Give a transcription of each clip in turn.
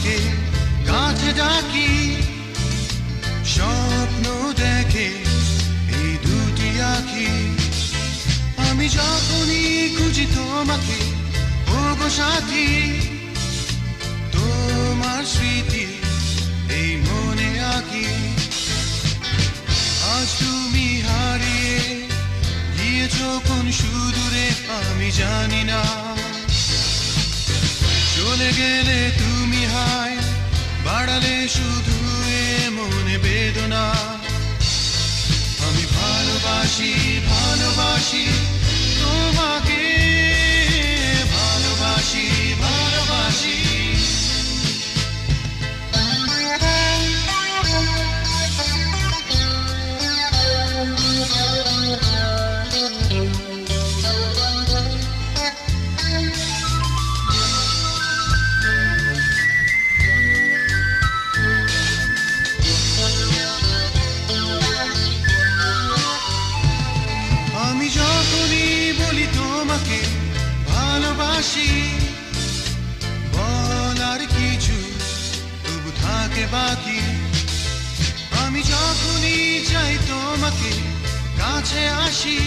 তোমাকে কাছে ডাকি, স্বপ্ন দেখে এই দুটি আঁখি। আমি যখনই খুঁজি তোমাকে ওগো সাথী, তোমার স্মৃতি এই মনে আঁকি। আজ তুমি হারিয়ে গিয়েছো কোন সুদূরে আমি জানি না, চলে গেলে তুমি হায় বাড়ালে শুধু এ মনে বেদনা। আমি ভালোবাসি ভালোবাসি তোমাকে, ভালোবাসি ভালোবাসি। আমি যখনই বলি তোমাকে ভালোবাসি, বলার কিছু তবু থাকে বাকি। আমি যখনই চাই তোমাকে কাছে আসি,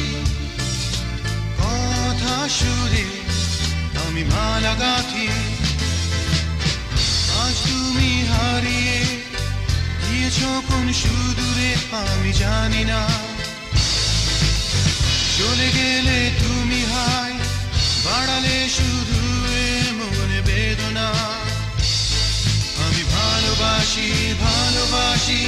কথা সুরে আমি মালা গাঁথি। আজ তুমি হারিয়ে গিয়েছো কোন সুদূরে আমি জানি না, চলে গেলে তুমি হায় বাড়ালে শুধু এ মনে বেদনা। আমি ভালোবাসি ভালোবাসি